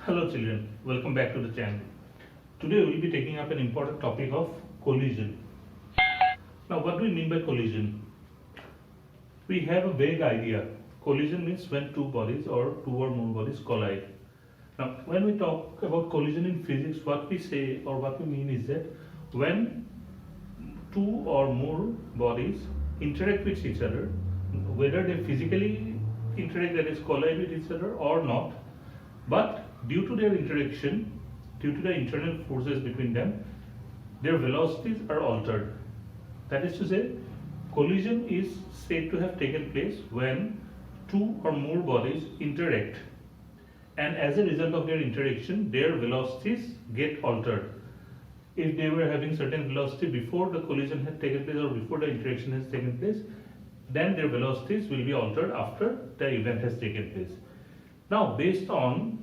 Hello children, welcome back to the channel. Today we will be taking up an important topic of collision. Now what do we mean by collision? We have a vague idea. Collision means when two bodies or two or more bodies collide. Now when we talk about collision in physics, what we say or what we mean is that when two or more bodies interact with each other, whether they physically interact, that is collide with each other or not, but due to their interaction, due to the internal forces between them, their velocities are altered. That is to say, collision is said to have taken place when two or more bodies interact, and as a result of their interaction, their velocities get altered. If they were having certain velocity before the collision had taken place or before the interaction has taken place, then their velocities will be altered after the event has taken place. Now, based on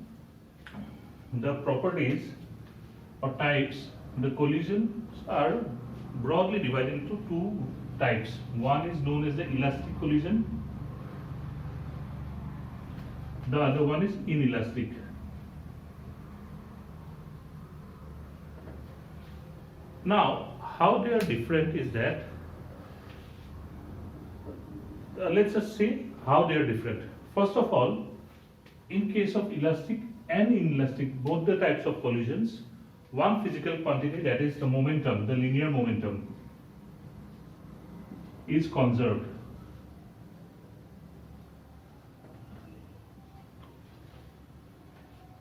the properties or types, the collisions are broadly divided into two types. One is known as the elastic collision, the other one is inelastic. Now, how they are different is that, let's just see how they are different. First of all, in case of elastic and inelastic, both the types of collisions, one physical quantity, that is the momentum, the linear momentum, is conserved.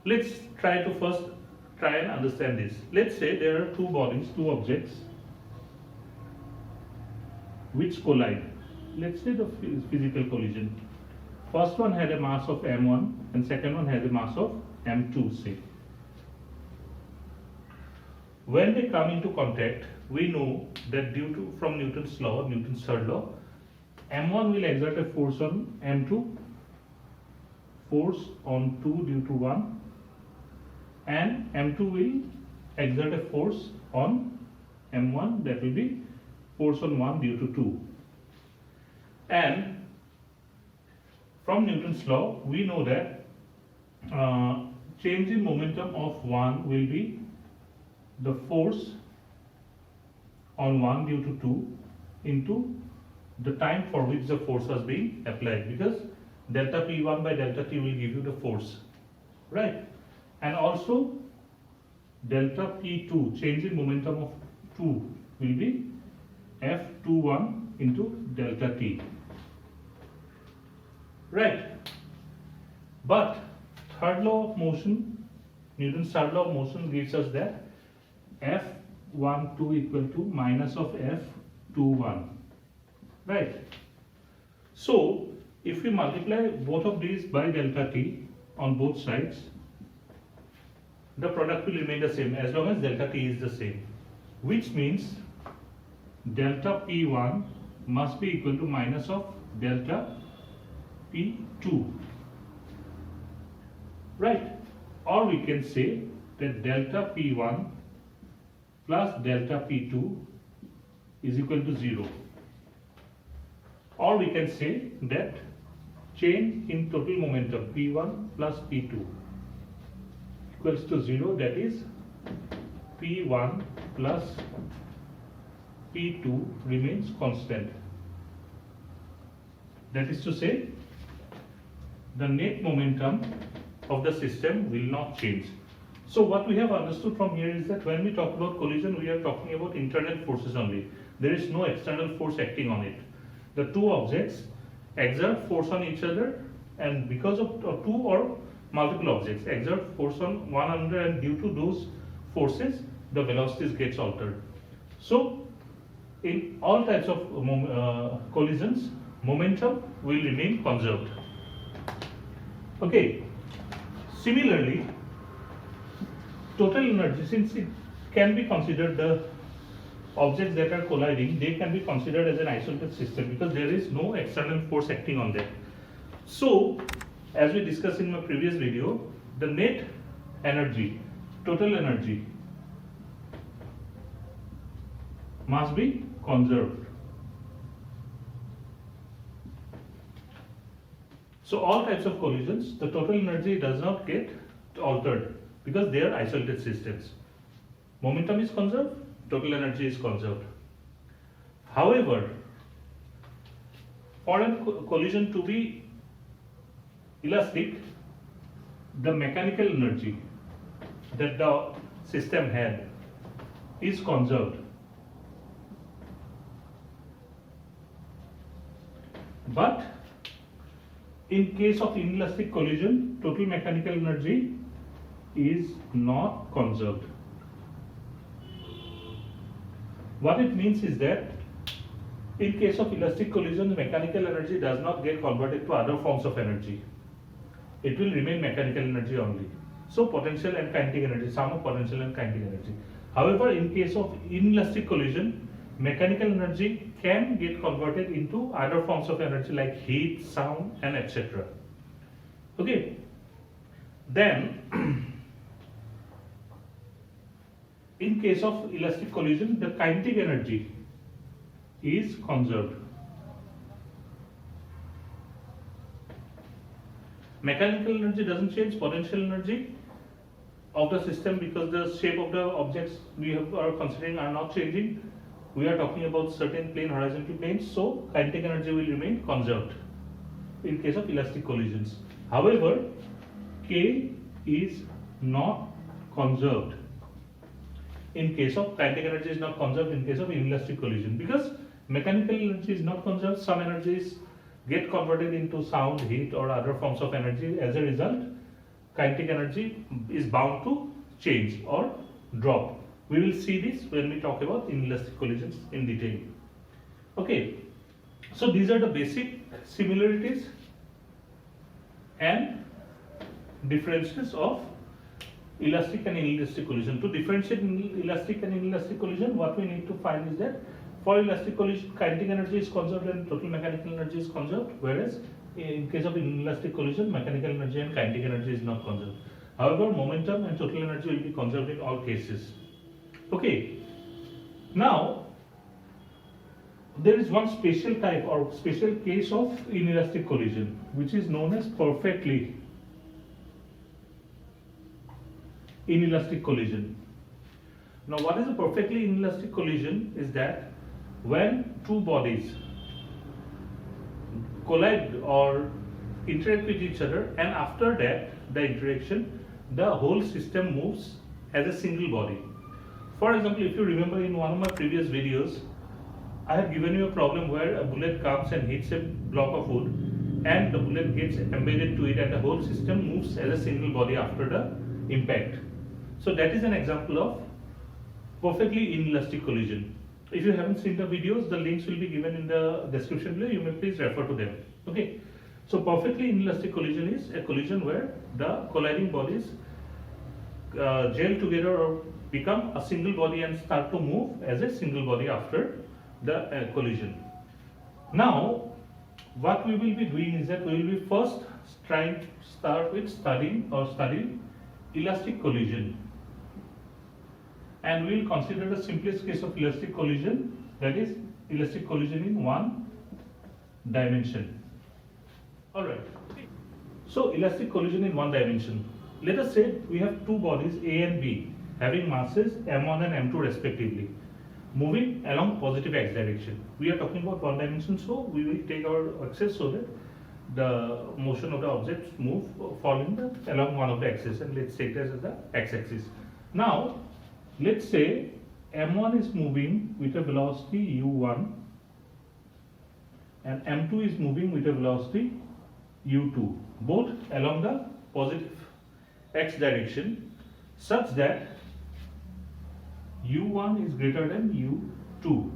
Let's try and understand this. Let's say there are two bodies, two objects which collide. Let's say the physical collision. First one had a mass of m1 and second one has a mass of m2, say. When they come into contact, we know that from Newton's law, Newton's third law, m1 will exert a force on m2, force on 2 due to 1, and m2 will exert a force on m1, that will be force on 1 due to 2. And from Newton's law, we know that change in momentum of 1 will be the force on 1 due to 2 into the time for which the force was being applied, because delta P1 by delta T will give you the force, right? And also delta P2, change in momentum of 2, will be F21 into delta T. Right. But third law of motion, Newton's third law of motion gives us that F12 equal to minus of F21. Right. So if we multiply both of these by delta T on both sides, the product will remain the same as long as delta T is the same, which means delta P1 must be equal to minus of delta P2, right? Or we can say that delta P1 plus delta P2 is equal to 0. Or we can say that change in total momentum P1 plus P2 equals to 0, that is P1 plus P2 remains constant. That is to say, the net momentum of the system will not change. So what we have understood from here is that when we talk about collision, we are talking about internal forces only. There is no external force acting on it. The two objects exert force on each other, and because of two or multiple objects exert force on one another, and due to those forces, the velocities gets altered. So in all types of collisions, momentum will remain conserved. Okay. Similarly, total energy, since it can be considered, the objects that are colliding, they can be considered as an isolated system because there is no external force acting on them. So, as we discussed in my previous video, the net energy, total energy, must be conserved. So all types of collisions, the total energy does not get altered because they are isolated systems. Momentum is conserved, total energy is conserved. However, for a collision to be elastic, the mechanical energy that the system had is conserved. But in case of inelastic collision, total mechanical energy is not conserved. What it means is that in case of elastic collision, the mechanical energy does not get converted to other forms of energy. It will remain mechanical energy only. So potential and kinetic energy, sum of potential and kinetic energy. However, in case of inelastic collision, mechanical energy can get converted into other forms of energy like heat, sound, and etc. Okay. Then, in case of elastic collision, the kinetic energy is conserved. Mechanical energy doesn't change, potential energy of the system, because the shape of the objects we are considering are not changing. We are talking about certain plane, horizontal planes, so kinetic energy will remain conserved in case of elastic collisions. However, K is not conserved in case of kinetic energy is not conserved in case of inelastic collision, because mechanical energy is not conserved. Some energies get converted into sound, heat, or other forms of energy. As a result, kinetic energy is bound to change or drop. We will see this when we talk about inelastic collisions in detail. Okay, so these are the basic similarities and differences of elastic and inelastic collision. To differentiate elastic and inelastic collision, what we need to find is that for elastic collision, kinetic energy is conserved and total mechanical energy is conserved, whereas in case of inelastic collision, mechanical energy and kinetic energy is not conserved. However, momentum and total energy will be conserved in all cases. Okay, now there is one special type or special case of inelastic collision, which is known as perfectly inelastic collision. Now, what is a perfectly inelastic collision is that when two bodies collide or interact with each other, and after that the interaction, the whole system moves as a single body. For example, if you remember in one of my previous videos, I have given you a problem where a bullet comes and hits a block of wood, and the bullet gets embedded to it, and the whole system moves as a single body after the impact. So that is an example of perfectly inelastic collision. If you haven't seen the videos, the links will be given in the description below. You may please refer to them. Okay. So perfectly inelastic collision is a collision where the colliding bodies gel together or become a single body and start to move as a single body after the collision. Now, what we will be doing is that we will be first trying to start with studying elastic collision. And we will consider the simplest case of elastic collision, that is elastic collision in one dimension. Alright. So elastic collision in one dimension. Let us say we have two bodies A and B having masses m1 and m2 respectively, moving along positive x direction. We are talking about one dimension, so we will take our axis so that the motion of the objects move following along one of the axes, and let's take this as the x-axis. Now, let's say m1 is moving with a velocity u1 and m2 is moving with a velocity u2, both along the positive x direction, such that u1 is greater than u2.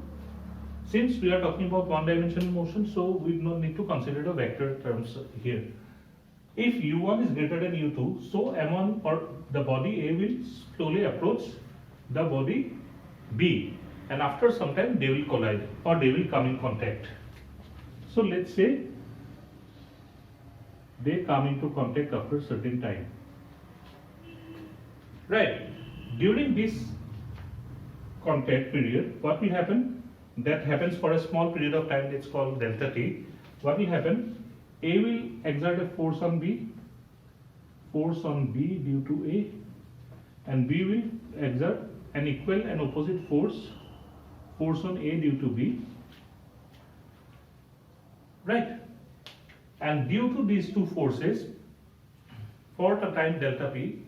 Since we are talking about one dimensional motion, so we do not need to consider the vector terms here. If u1 is greater than u2, so m1 or the body A will slowly approach the body B, and after some time they will collide or they will come in contact. So let's say they come into contact after a certain time. Right. During this contact period, what will happen? That happens for a small period of time, it's called delta t. What will happen? A will exert a force on B, force on B due to A, and B will exert an equal and opposite force on A due to B, right? And due to these two forces, for the time delta P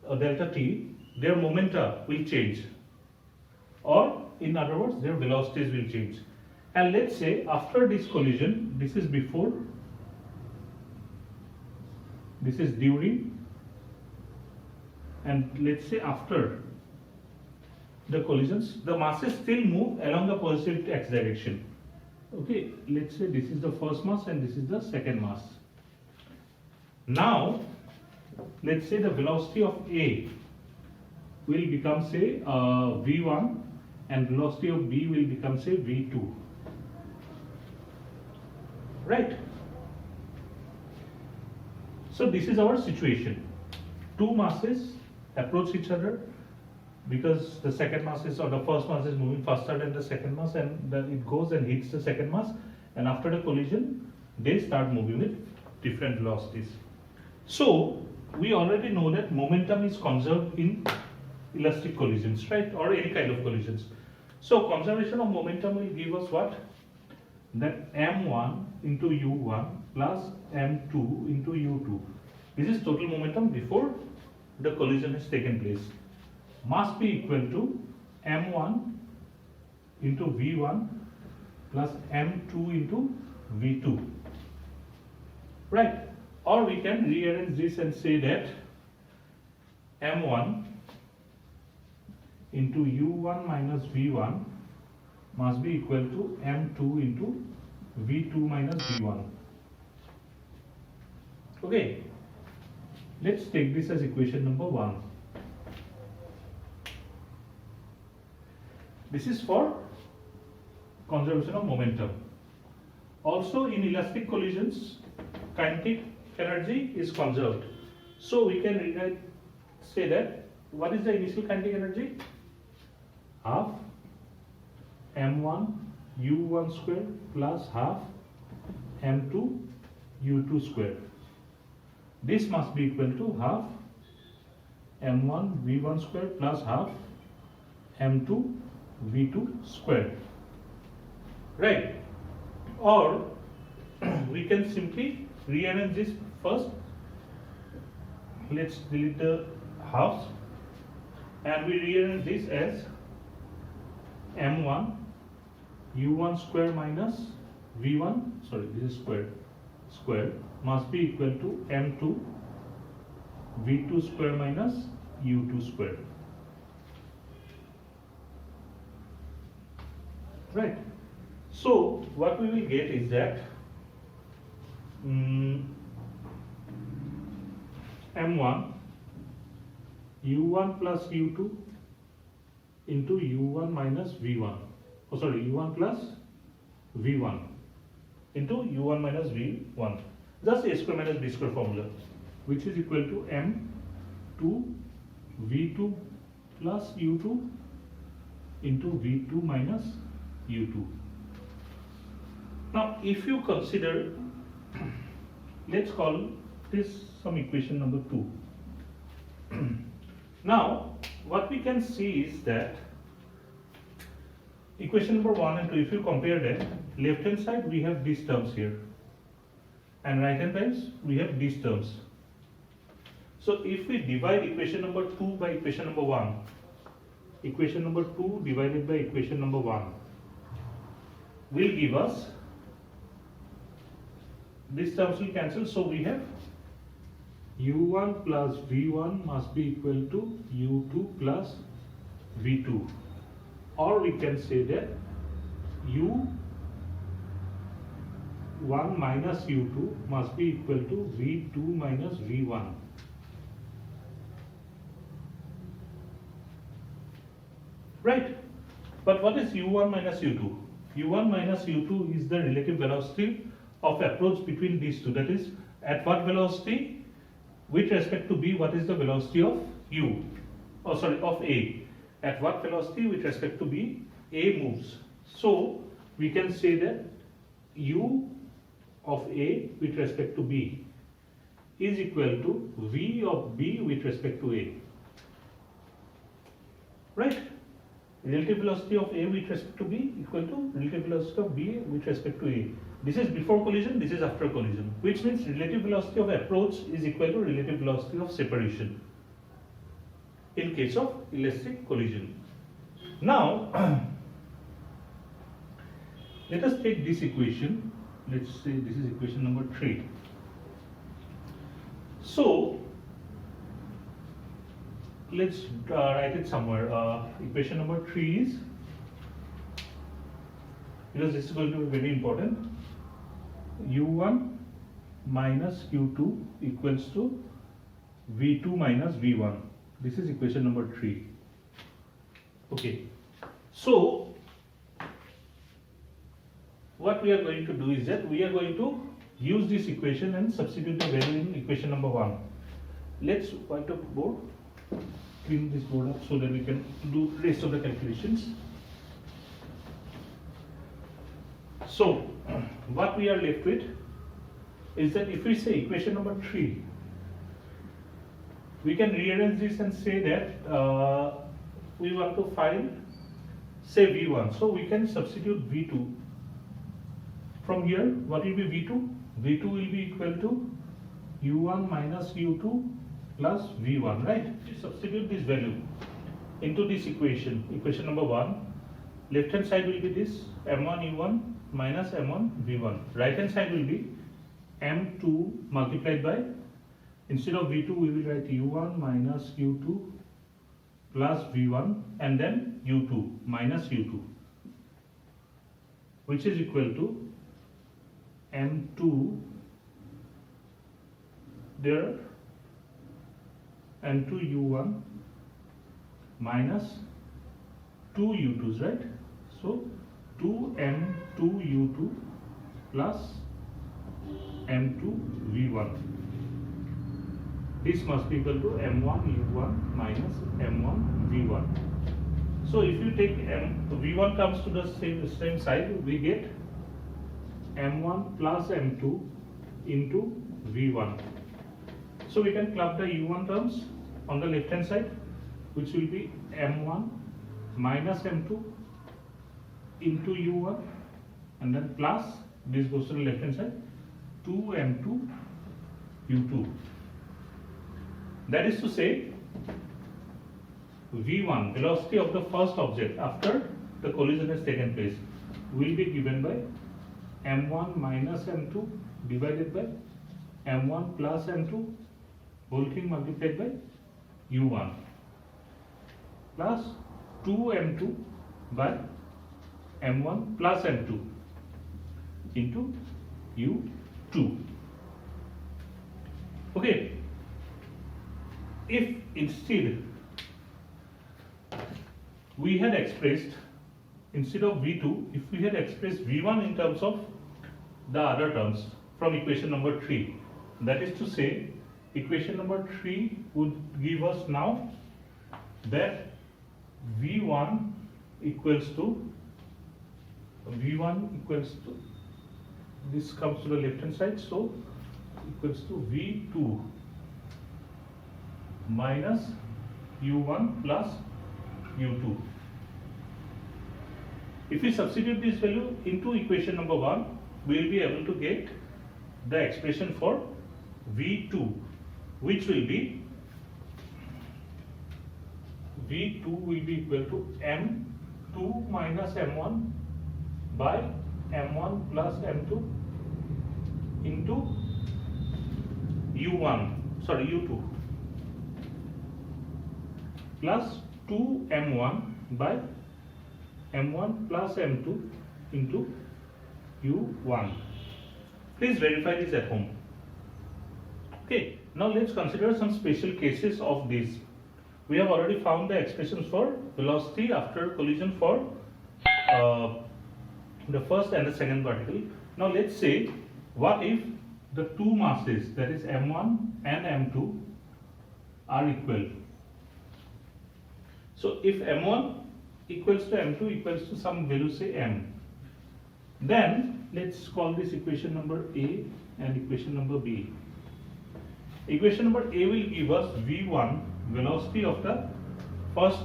or delta T, their momenta will change, or in other words, their velocities will change. And let's say after this collision, this is before, this is during, and let's say after the collisions, the masses still move along the positive x direction. Okay, let's say this is the first mass and this is the second mass. Now, let's say the velocity of A will become, say, v1, and velocity of B will become, say, v2. Right? So this is our situation. Two masses approach each other because the second mass is, or the first mass is moving faster than the second mass, and then it goes and hits the second mass, and after the collision they start moving with different velocities. So we already know that momentum is conserved in elastic collisions, right, or any kind of collisions. So conservation of momentum will give us what? That m1 into u1 plus m2 into u2. This is total momentum before the collision has taken place. Must be equal to m1 into v1 plus m2 into v2, right? Or we can rearrange this and say that m1 into u1 minus v1 must be equal to m2 into v2 minus v1. Okay, let's take this as equation number 1. This is for conservation of momentum. Also in elastic collisions, kinetic energy is conserved. So we can rewrite, say that, what is the initial kinetic energy? Half m1 u1 square plus half m2 u2 square. This must be equal to half m1 v1 square plus half m2 v2 square, right? Or we can simply rearrange this first. Let's delete the halves and we rearrange this as m1 u1 square minus v1, sorry, this is square must be equal to m2 v2 square minus u2 square, right? So what we will get is that m1 u1 plus u2 into u1 minus v1, oh sorry, u1 plus v1 into u1 minus v1, just a square minus b square formula, which is equal to m2 v2 plus u2 into v2 minus u2. Now if you consider, let's call this some equation number 2. Now what we can see is that equation number 1 and 2, if you compare them, left hand side we have these terms here and right hand side we have these terms. So if we divide equation number 2 by equation number 1, equation number 2 divided by equation number 1 will give us, these terms will cancel, so we have u1 plus v1 must be equal to u2 plus v2, or we can say that u1 minus u2 must be equal to v2 minus v1. Right? But what is u1 minus u2? u1 minus u2 is the relative velocity of approach between these two. That is, at what velocity with respect to B, what is the velocity of u? Oh sorry, of A. At what velocity with respect to B, A moves. So we can say that u of A with respect to B is equal to V of B with respect to A. Right? Relative velocity of A with respect to B equal to relative velocity of B with respect to A. This is before collision, this is after collision, which means relative velocity of approach is equal to relative velocity of separation in case of elastic collision. Now, let us take this equation. Let's say this is equation number 3. So, let's write it somewhere. Equation number 3 is, because this is going to be very important, u1 minus u2 equals to v2 minus v1. This is equation number 3. Okay. So, what we are going to do is that we are going to use this equation and substitute the value in equation number 1. Let's white up board, clean this board up so that we can do rest of the calculations. So, what we are left with is that if we say equation number 3, we can rearrange this and say that we want to find, say, V1. So, we can substitute V2. From here, what will be V2? V2 will be equal to U1 minus U2 plus V1, right? Substitute this value into this equation, equation number 1. Left hand side will be this M1 U1 minus M1 V1. Right hand side will be M2 multiplied by, instead of V2 we will write U1 minus U2 plus V1 and then U2 minus U2, which is equal to M2 there M2 U1 minus 2 U2s, right? So 2 M2 U2 plus M2 V1. This must be equal to M1 U1 minus M1 V1. So if you take V1 comes to the same side, we get M1 plus M2 into V1. So we can club the U1 terms on the left hand side, which will be M1 minus M2 into U1, and then plus, this goes to the left hand side, 2M2 U2. That is to say, V1, velocity of the first object after the collision has taken place, will be given by M1 minus M2 divided by M1 plus M2 whole thing multiplied by U1 plus 2M2 by M1 plus M2 into U2. Okay. If instead we had expressed, instead of V2, if we had expressed V1 in terms of the other terms from equation number 3, that is to say, equation number 3 would give us now that V1 equals to, this comes to the left hand side, so equals to V2 minus U1 plus U2. If we substitute this value into equation number 1, we will be able to get the expression for V2, which will be V2 will be equal to M2 minus M1 by M1 plus M2 into U2 plus 2M1 by M1 plus M2 into U1. Please verify this at home. Okay, now let's consider some special cases of this. We have already found the expressions for velocity after collision for the first and the second particle. Now let's say, what if the two masses, that is M1 and M2, are equal? So if M1 equals to M2 equals to some value, say M, then let's call this equation number A and equation number B. Equation number A will give us V1, velocity of the first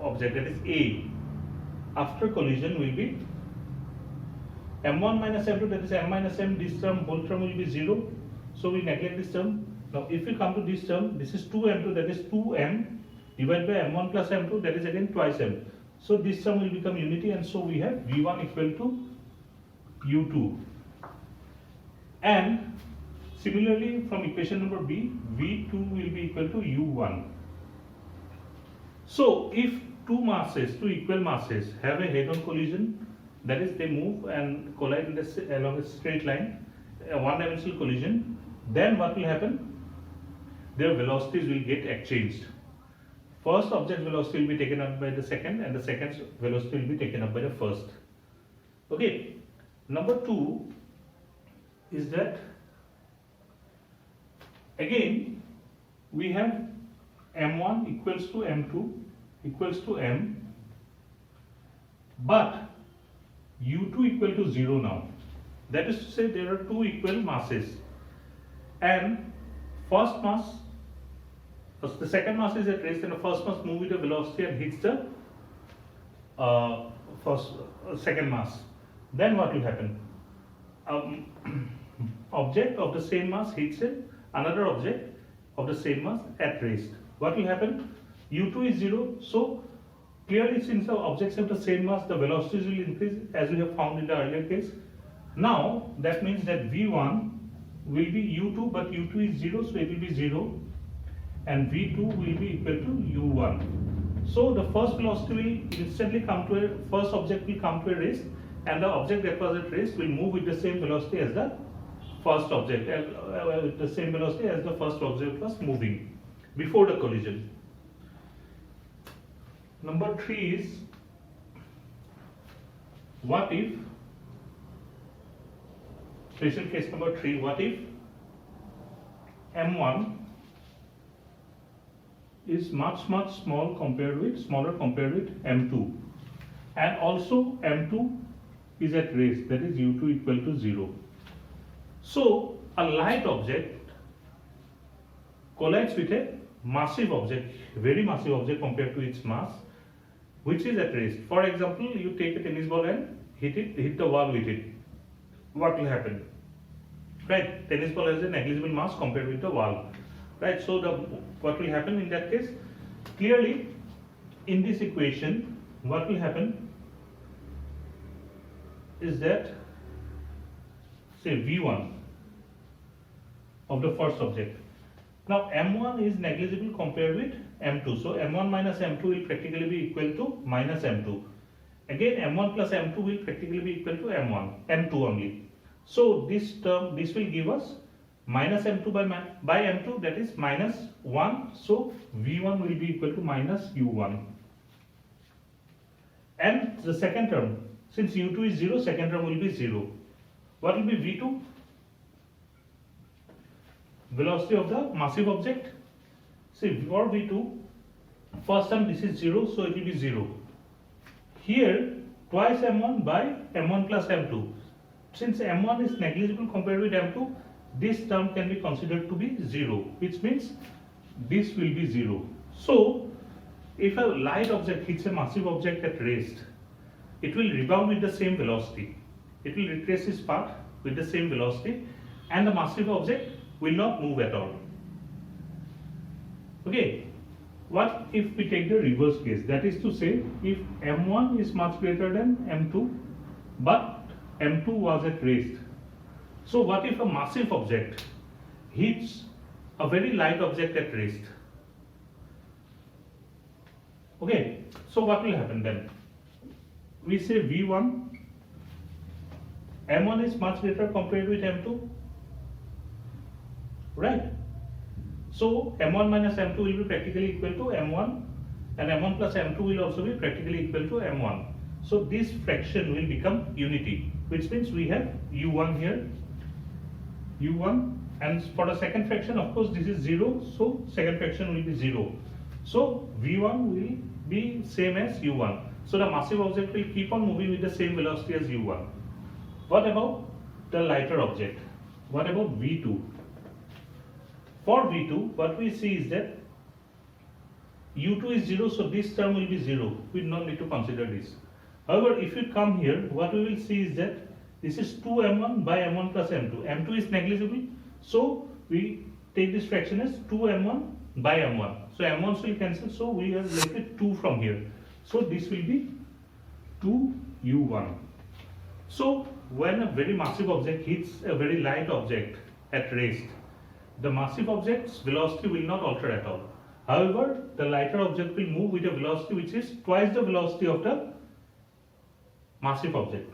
object, that is A, after collision will be m1 minus m2, that is m minus m, this term, whole term will be 0. So we neglect this term. Now if we come to this term, this is 2m2, that is 2m divided by m1 plus m2, that is again twice m. So this term will become unity, and so we have V1 equal to U2. And similarly from equation number B, V2 will be equal to U1. So if two equal masses have a head-on collision, that is they move and collide along a straight line, a one-dimensional collision, then what will happen? Their velocities will get exchanged. First object velocity will be taken up by the second, and the second velocity will be taken up by the first. Okay. Number 2 is that again we have m1 equals to m2 equals to m, but u2 equal to 0 now. That is to say there are two equal masses, and the second mass is at rest, and the first mass moves with a velocity and hits the second mass. Then what will happen? Object of the same mass hits another object of the same mass at rest. What will happen? U2 is 0, so clearly since the objects have the same mass, the velocities will increase as we have found in the earlier case. Now that means that V1 will be U2, but U2 is 0, so it will be 0, and V2 will be equal to U1. So the first velocity will instantly come to first object will come to a rest, and the object that was at rest will move with the same velocity as the first object, with the same velocity as the first object was moving before the collision. Number 3 is, what if, special case number 3, what if m1 is much smaller compared with m2, and also m2 is at rest, that is u2 equal to 0. So a light object collides with a massive object, very massive object compared to its mass, which is at rest. For example, you take a tennis ball and hit the wall with it. What will happen? Right, tennis ball has a negligible mass compared with the wall. Right, so what will happen in that case? Clearly, in this equation, what will happen is that, say V1 of the first object. Now m1 is negligible compared with m2, so m1 minus m2 will practically be equal to minus m2. Again m1 plus m2 will practically be equal to m2 only. So this will give us minus m2 by m2, that is minus 1, so v1 will be equal to minus u1. And the second term, since u2 is 0, second term will be 0. What will be v2? Velocity of the massive object. See, for v2, first term this is 0, so it will be 0. Here twice m1 by m1 plus m2. Since m1 is negligible compared with m2, this term can be considered to be 0, which means this will be 0. So if a light object hits a massive object at rest, it will rebound with the same velocity. It will retrace its path with the same velocity, and the massive object will not move at all. Okay, what if we take the reverse case? That is to say, if m1 is much greater than m2, but m2 was at rest. So what if a massive object hits a very light object at rest? Okay, so what will happen then? We say v1, m1 is much greater compared with m2, right? So m1 minus m2 will be practically equal to m1, and m1 plus m2 will also be practically equal to m1. So this fraction will become unity, which means we have u1 here, u1, and for the second fraction, of course, this is 0, so second fraction will be 0. So v1 will be same as u1. So the massive object will keep on moving with the same velocity as u1. What about the lighter object? What about v2? For V2, what we see is that U2 is 0, so this term will be 0. We do not need to consider this. However, if you come here, what we will see is that this is 2m1 by m1 plus m2. m2 is negligible, so we take this fraction as 2m1 by m1. So m1s will cancel, so we are left with 2 from here. So this will be 2u1. So when a very massive object hits a very light object at rest, the massive object's velocity will not alter at all. However, the lighter object will move with a velocity which is twice the velocity of the massive object.